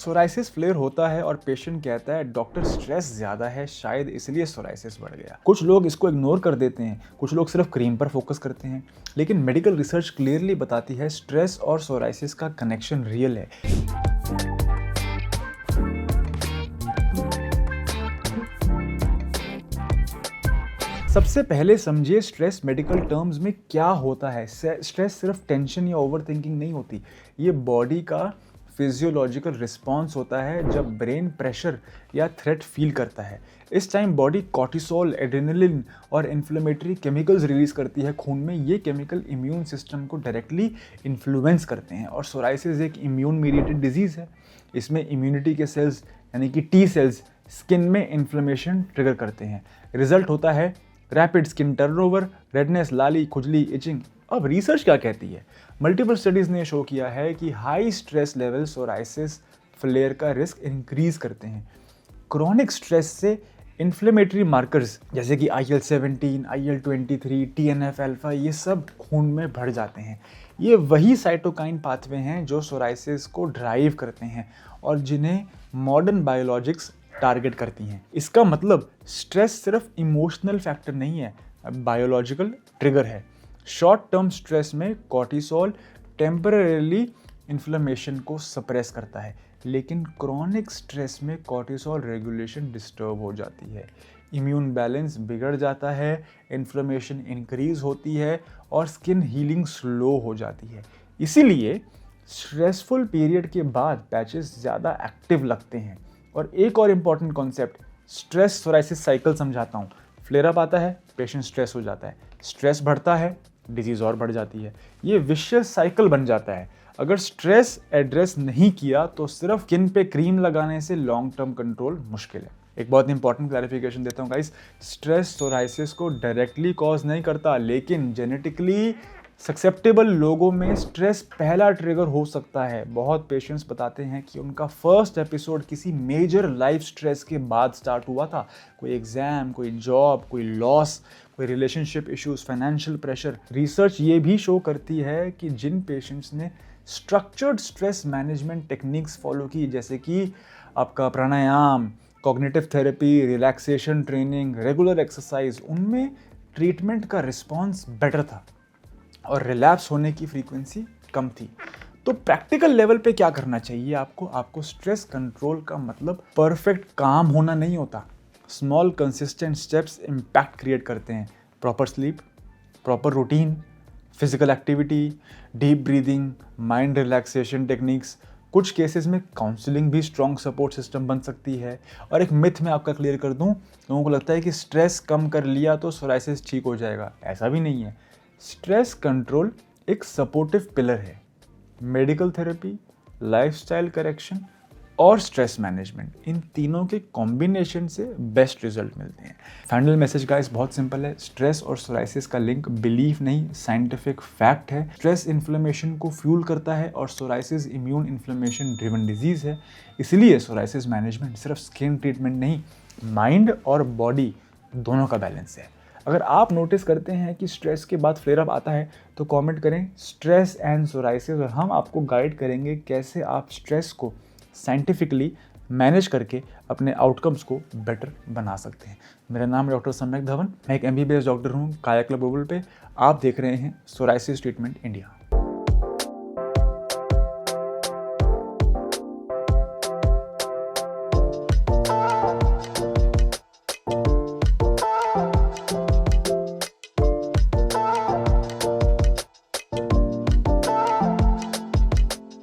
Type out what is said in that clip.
Psoriasis flare होता है और पेशेंट कहता है डॉक्टर स्ट्रेस ज़्यादा है, शायद इसलिए सोराइसिस बढ़ गया। कुछ लोग इसको इग्नोर कर देते हैं, कुछ लोग सिर्फ क्रीम पर फोकस करते हैं, लेकिन मेडिकल रिसर्च क्लियरली बताती है स्ट्रेस और सोराइसिस का कनेक्शन रियल है। सबसे पहले समझिए स्ट्रेस मेडिकल टर्म्स में क्या होता है। स्ट्रेस सिर्फ टेंशन या ओवर थिंकिंग नहीं होती, ये बॉडी का फिजियोलॉजिकल रिस्पॉन्स होता है जब ब्रेन प्रेशर या थ्रेट फील करता है। इस टाइम बॉडी कॉर्टिसोल, एड्रेनलिन और इन्फ्लेमेटरी केमिकल्स रिलीज करती है खून में। ये केमिकल इम्यून सिस्टम को डायरेक्टली इन्फ्लुएंस करते हैं। और सोराइसिस एक इम्यून मीडिएटेड डिजीज़ है। इसमें इम्यूनिटी के सेल्स यानी कि टी सेल्स स्किन में इन्फ्लेमेशन ट्रिगर करते हैं। रिजल्ट होता है रैपिड स्किन टर्नओवर, रेडनेस, लाली, खुजली, इचिंग। अब रिसर्च क्या कहती है? मल्टीपल स्टडीज ने शो किया है कि high stress level psoriasis flare का रिस्क इंक्रीज करते हैं। क्रोनिक स्ट्रेस से इन्फ्लेमेटरी मार्कर्स जैसे कि IL-17, IL-23, TNF-अल्फा ये सब खून में बढ़ जाते हैं। ये वही साइटोकाइन पाथवे हैं जो सोराइसिस को ड्राइव करते हैं और जिन्हें मॉडर्न बायोलॉजिक्स टारगेट करती हैं। इसका मतलब स्ट्रेस सिर्फ इमोशनल फैक्टर नहीं है, बायोलॉजिकल ट्रिगर है। शॉर्ट टर्म स्ट्रेस में कॉर्टिसोल टेम्परेरीली इन्फ्लेमेशन को सप्रेस करता है, लेकिन क्रोनिक स्ट्रेस में कॉर्टिसोल रेगुलेशन डिस्टर्ब हो जाती है, इम्यून बैलेंस बिगड़ जाता है, इन्फ्लेमेशन इंक्रीज होती है और स्किन हीलिंग स्लो हो जाती है। इसीलिए स्ट्रेसफुल पीरियड के बाद पैचेस ज़्यादा एक्टिव लगते हैं। और एक और important concept, stress psoriasis cycle समझाता हूँ। फ्लेयर अप आता है, पेशेंट स्ट्रेस हो जाता है, स्ट्रेस बढ़ता है, डिजीज़ और बढ़ जाती है। ये विशियस साइकिल बन जाता है। अगर स्ट्रेस एड्रेस नहीं किया तो सिर्फ स्किन पे क्रीम लगाने से लॉन्ग टर्म कंट्रोल मुश्किल है। एक बहुत इंपॉर्टेंट क्लैरिफिकेशन देता हूँ गाइस, स्ट्रेस सोराइसिस को डायरेक्टली कॉज नहीं करता, लेकिन जेनेटिकली ससेप्टेबल लोगों में स्ट्रेस पहला ट्रिगर हो सकता है। बहुत पेशेंट्स बताते हैं कि उनका फर्स्ट एपिसोड किसी मेजर लाइफ स्ट्रेस के बाद स्टार्ट हुआ था। कोई एग्जाम, कोई जॉब, कोई लॉस, कोई relationship issues, financial pressure. Research ये भी शो करती है कि जिन पेशेंट्स ने structured stress management techniques follow की, जैसे कि आपका pranayama, cognitive therapy, relaxation training, regular exercise, उनमें ट्रीटमेंट का रिस्पॉन्स बेटर था और रिलैप्स होने की फ्रीक्वेंसी कम थी। तो प्रैक्टिकल लेवल पे क्या करना चाहिए आपको स्ट्रेस कंट्रोल का मतलब परफेक्ट काम होना नहीं होता। Small consistent steps impact create करते हैं। Proper sleep, proper routine, physical activity, deep breathing, mind relaxation techniques. कुछ केसेस में काउंसलिंग भी स्ट्रॉन्ग सपोर्ट सिस्टम बन सकती है। और एक मिथ मैं आपका क्लियर कर दूं, लोगों को लगता है कि स्ट्रेस कम कर लिया तो सोराइसिस ठीक हो जाएगा। ऐसा भी नहीं है। स्ट्रेस कंट्रोल एक सपोर्टिव पिलर है। मेडिकल थेरेपी, लाइफस्टाइल करेक्शन और स्ट्रेस मैनेजमेंट, इन तीनों के कॉम्बिनेशन से बेस्ट रिजल्ट मिलते हैं। फाइनल मैसेज गाइस बहुत सिंपल है, स्ट्रेस और सोराइसिस का लिंक बिलीफ नहीं, साइंटिफिक फैक्ट है। स्ट्रेस इन्फ्लेमेशन को फ्यूल करता है और psoriasis immune inflammation driven disease है। इसलिए सोराइसिस मैनेजमेंट सिर्फ स्किन ट्रीटमेंट नहीं, माइंड और बॉडी दोनों का बैलेंस है। अगर आप नोटिस करते हैं कि स्ट्रेस के बाद फ्लेयर अप आता है तो कमेंट करें स्ट्रेस एंड सोराइसिस, और हम आपको गाइड करेंगे कैसे आप स्ट्रेस को साइंटिफिकली मैनेज करके अपने आउटकम्स को बेटर बना सकते हैं। मेरा नाम है डॉक्टर सम्यक धवन, मैं एक MBBS डॉक्टर हूँ काया क्लब ग्लोबल पे। आप देख रहे हैं सोराइसिस ट्रीटमेंट इंडिया।